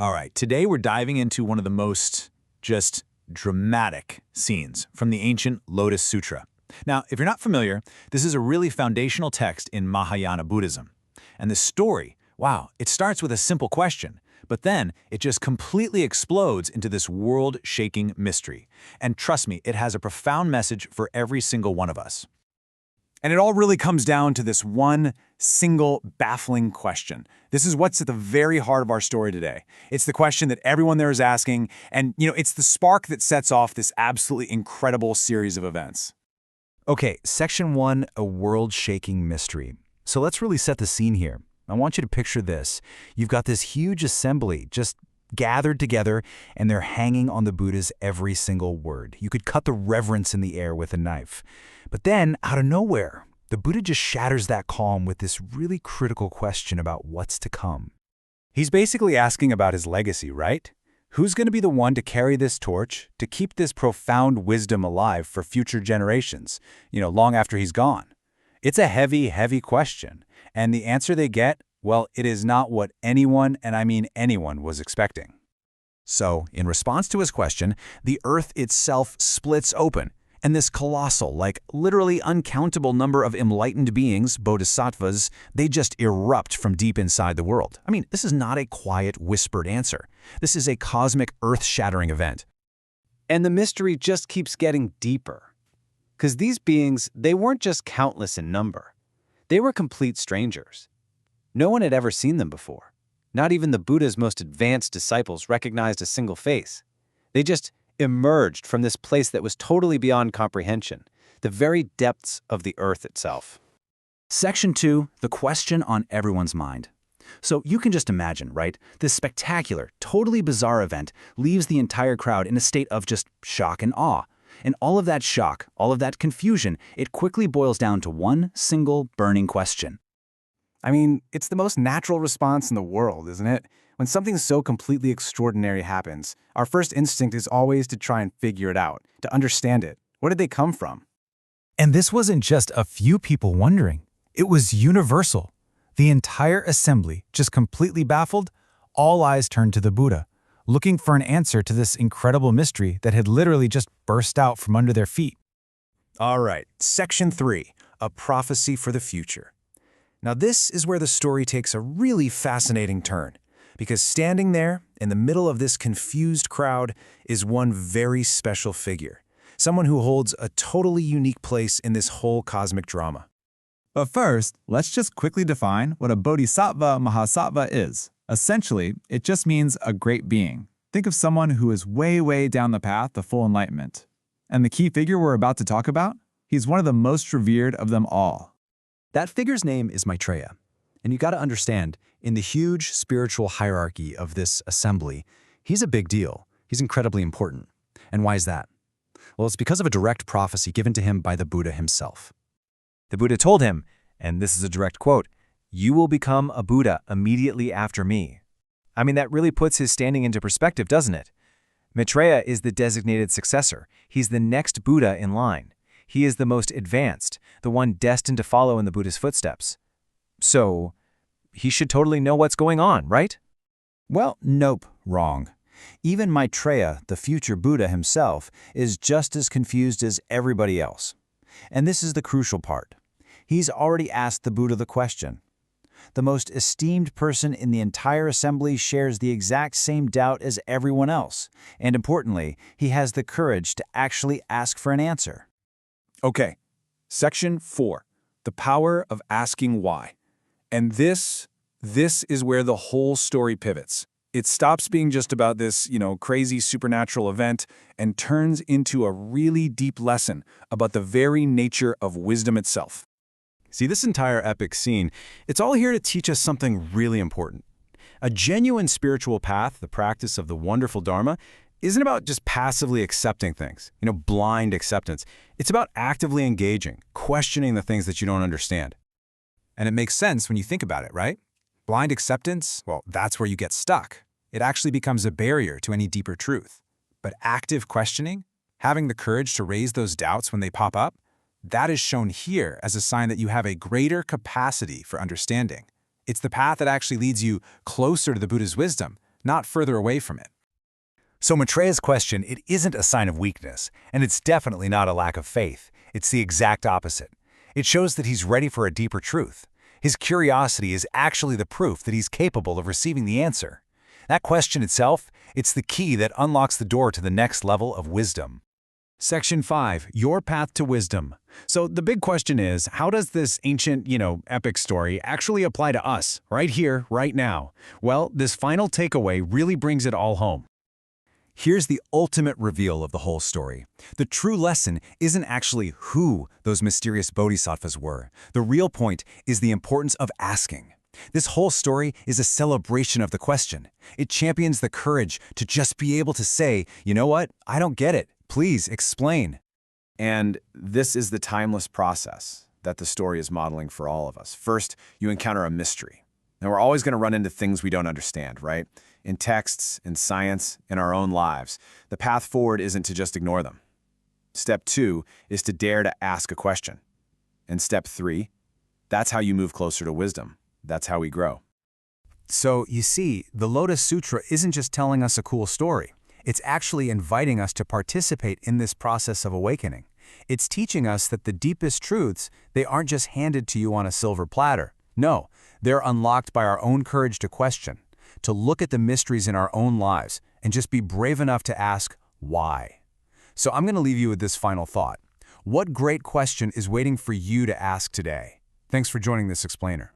All right, today we're diving into one of the most just dramatic scenes from the ancient Lotus Sutra. Now, if you're not familiar, this is a really foundational text in Mahayana Buddhism. And the story, wow, it starts with a simple question, but then it just completely explodes into this world-shaking mystery. And trust me, it has a profound message for every single one of us. And it all really comes down to this one single baffling question. This is what's at the very heart of our story today. It's the question that everyone there is asking, and it's the spark that sets off this absolutely incredible series of events. Okay, Section 1, a world-shaking mystery. So let's really set the scene here. I want you to picture this. You've got this huge assembly just gathered together, and they're hanging on the Buddha's every single word. You could cut the reverence in the air with a knife. But then, out of nowhere, the Buddha just shatters that calm with this really critical question about what's to come. He's basically asking about his legacy, right? Who's going to be the one to carry this torch, to keep this profound wisdom alive for future generations, long after he's gone? It's a heavy, heavy question. And the answer they get, well, it is not what anyone, and I mean anyone, was expecting. So, in response to his question, the earth itself splits open. And this colossal, literally uncountable number of enlightened beings, Bodhisattvas, they just erupt from deep inside the world. I mean, this is not a quiet, whispered answer. This is a cosmic, earth-shattering event. And the mystery just keeps getting deeper. Because these beings, they weren't just countless in number. They were complete strangers. No one had ever seen them before. Not even the Buddha's most advanced disciples recognized a single face. They just emerged from this place that was totally beyond comprehension, the very depths of the earth itself. Section 2, the question on everyone's mind. So you can just imagine, right? This spectacular, totally bizarre event leaves the entire crowd in a state of just shock and awe. And all of that shock, all of that confusion, it quickly boils down to one single burning question. I mean, it's the most natural response in the world, isn't it? When something so completely extraordinary happens, our first instinct is always to try and figure it out, to understand it. Where did they come from? And this wasn't just a few people wondering. It was universal. The entire assembly, just completely baffled, all eyes turned to the Buddha, looking for an answer to this incredible mystery that had literally just burst out from under their feet. All right, Section 3, a prophecy for the future. Now this is where the story takes a really fascinating turn, because standing there in the middle of this confused crowd is one very special figure, someone who holds a totally unique place in this whole cosmic drama. But first, let's just quickly define what a Bodhisattva-mahāsattva is. Essentially, it just means a great being. Think of someone who is way, way down the path to full enlightenment. And the key figure we're about to talk about? He's one of the most revered of them all. That figure's name is Maitreya. And you got to understand, in the huge spiritual hierarchy of this assembly, he's a big deal. He's incredibly important. And why is that? Well, it's because of a direct prophecy given to him by the Buddha himself. The Buddha told him, and this is a direct quote, "You will become a Buddha immediately after me." I mean, that really puts his standing into perspective, doesn't it? Maitreya is the designated successor. He's the next Buddha in line. He is the most advanced, the one destined to follow in the Buddha's footsteps. So, he should totally know what's going on, right? Well, nope, wrong. Even Maitreya, the future Buddha himself, is just as confused as everybody else. And this is the crucial part. He's already asked the Buddha the question. The most esteemed person in the entire assembly shares the exact same doubt as everyone else. And importantly, he has the courage to actually ask for an answer. Okay, Section 4, the power of asking why. And this is where the whole story pivots. It stops being just about this, crazy supernatural event and turns into a really deep lesson about the very nature of wisdom itself. See, this entire epic scene, it's all here to teach us something really important. A genuine spiritual path, the practice of the wonderful Dharma, isn't about just passively accepting things, blind acceptance. It's about actively engaging, questioning the things that you don't understand. And it makes sense when you think about it, right? Blind acceptance, well, that's where you get stuck. It actually becomes a barrier to any deeper truth. But active questioning, having the courage to raise those doubts when they pop up, that is shown here as a sign that you have a greater capacity for understanding. It's the path that actually leads you closer to the Buddha's wisdom, not further away from it. So Maitreya's question, it isn't a sign of weakness, and it's definitely not a lack of faith. It's the exact opposite. It shows that he's ready for a deeper truth. His curiosity is actually the proof that he's capable of receiving the answer. That question itself, it's the key that unlocks the door to the next level of wisdom. Section 5, Your Path to Wisdom. So the big question is, how does this ancient, epic story actually apply to us, right here, right now? Well, this final takeaway really brings it all home. Here's the ultimate reveal of the whole story. The true lesson isn't actually who those mysterious bodhisattvas were. The real point is the importance of asking. This whole story is a celebration of the question. It champions the courage to just be able to say, you know what, I don't get it. Please explain. And this is the timeless process that the story is modeling for all of us. First, you encounter a mystery. Now, we're always going to run into things we don't understand, right? In texts, in science, in our own lives. The path forward isn't to just ignore them. Step 2 is to dare to ask a question. And step 3, that's how you move closer to wisdom. That's how we grow. So, you see, the Lotus Sutra isn't just telling us a cool story. It's actually inviting us to participate in this process of awakening. It's teaching us that the deepest truths, they aren't just handed to you on a silver platter. No, they're unlocked by our own courage to question, to look at the mysteries in our own lives, and just be brave enough to ask, why? So I'm going to leave you with this final thought. What great question is waiting for you to ask today? Thanks for joining this explainer.